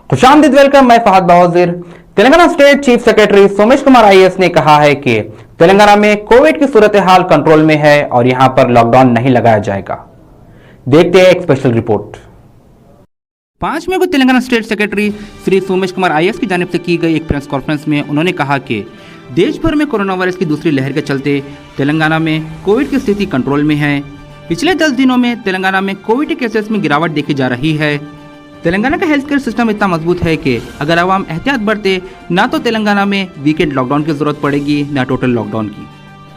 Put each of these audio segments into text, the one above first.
खुशामदीद, welcome. मैं Fahad Bahadur. Telangana state chief secretary Somesh Kumar IAS ने कहा है कि तेलंगाना में कोविड की सूरत हाल कंट्रोल में है और यहां पर लॉकडाउन नहीं लगाया जाएगा। देखते हैं एक स्पेशल रिपोर्ट। 5 मई को Telangana state secretary Shri Somesh Kumar IAS की जानिब से की गई एक प्रेस कॉन्फ्रेंस में उन्होंने कहा कि देश भर में कोरोना वायरस की दूसरी लहर के चलते तेलंगाना में कोविड की स्थिति कंट्रोल में है। पिछले 10 दिनों में तेलंगाना में कोविड के केसेस में गिरावट देखी जा रही है। तेलंगाना का हेल्थ केयर सिस्टम इतना मजबूत है कि अगर आवाम एहतियात बरते ना तो तेलंगाना में वीकेंड लॉकडाउन की जरूरत पड़ेगी ना टोटल लॉकडाउन की।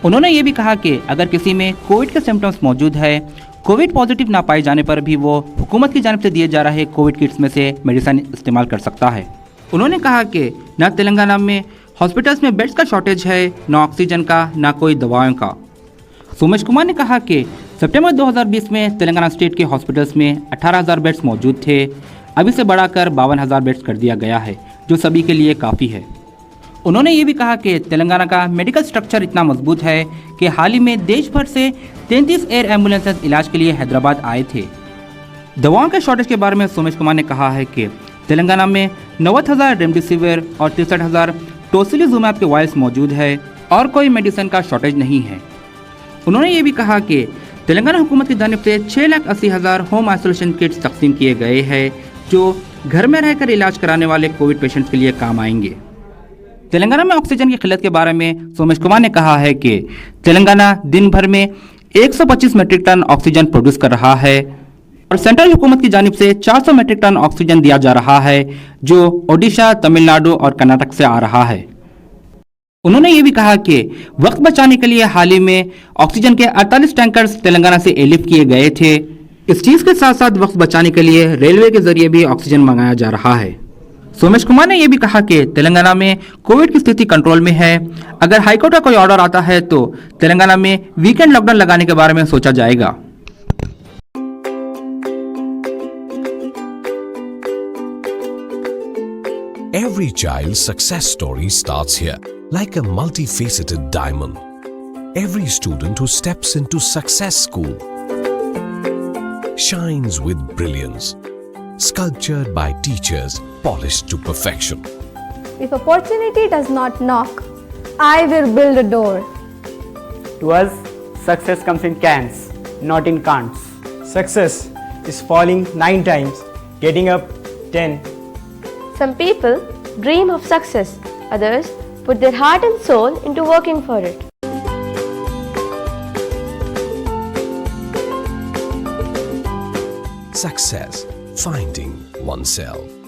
उन्होंने ये भी कहा कि अगर किसी में कोविड के सिम्टम्स मौजूद है, कोविड पॉजिटिव ना पाए जाने पर भी वो हुकूमत की जानिब से दिए जा रहे कोविड किट्स में से मेडिसिन इस्तेमाल कर सकता है। उन्होंने कहा कि न तेलंगाना में हॉस्पिटल्स में बेड्स का शॉर्टेज है, न ऑक्सीजन का, न कोई दवाओं का। सोमेश कुमार ने कहा कि सितंबर 2020 में तेलंगाना स्टेट के हॉस्पिटल्स में 18,000 बेड्स मौजूद थे। अब इसे बढ़ाकर 52,000 बेड्स कर दिया गया है, जो सभी के लिए काफ़ी है। उन्होंने ये भी कहा कि तेलंगाना का मेडिकल स्ट्रक्चर इतना मजबूत है कि हाल ही में देश भर से 33 एयर एम्बुलेंसेज इलाज के लिए हैदराबाद आए थे। दवाओं के शॉर्टेज के बारे में सोमेश कुमार ने कहा है कि तेलंगाना में 90,000 रेमडेसिविर और 63,000 टोसिलिजुमैब के वायल्स मौजूद है और कोई मेडिसिन का शॉर्टेज नहीं है। उन्होंने ये भी कहा कि तेलंगाना हुकूमत की जानिब से 6,80,000 होम आइसोलेशन किट्स तकसीम किए गए हैं, जो घर में रहकर इलाज कराने वाले कोविड पेशेंट्स के लिए काम आएंगे। तेलंगाना में ऑक्सीजन की किल्लत के बारे में सोमेश कुमार ने कहा है कि तेलंगाना दिन भर में 125 मीट्रिक टन ऑक्सीजन प्रोड्यूस कर रहा है और सेंट्रल हुकूमत की जानिब से 400 मीट्रिक टन ऑक्सीजन दिया जा रहा है, जो ओडिशा, तमिलनाडु और कर्नाटक से आ रहा है। उन्होंने ये भी कहा कि वक्त बचाने के लिए हाल ही में ऑक्सीजन के 48 टैंकर्स तेलंगाना से एयरलिफ्ट किए गए थे। इस चीज के साथ साथ वक्त बचाने के लिए रेलवे के जरिए भी ऑक्सीजन मंगाया जा रहा है। सोमेश कुमार ने यह भी कहा कि तेलंगाना में कोविड की स्थिति कंट्रोल में है। अगर हाईकोर्ट का कोई ऑर्डर आता है तो तेलंगाना में वीकेंड लॉकडाउन लगाने के बारे में सोचा जाएगा। Every child's success story starts here, like a multifaceted diamond. Every student who steps into Success School shines with brilliance, sculptured by teachers polished to perfection. If opportunity does not knock, I will build a door. To us, success comes in cans, not in can'ts. Success is falling 9 times, getting up 10. Some people dream of success, others put their heart and soul into working for it. Success, finding oneself.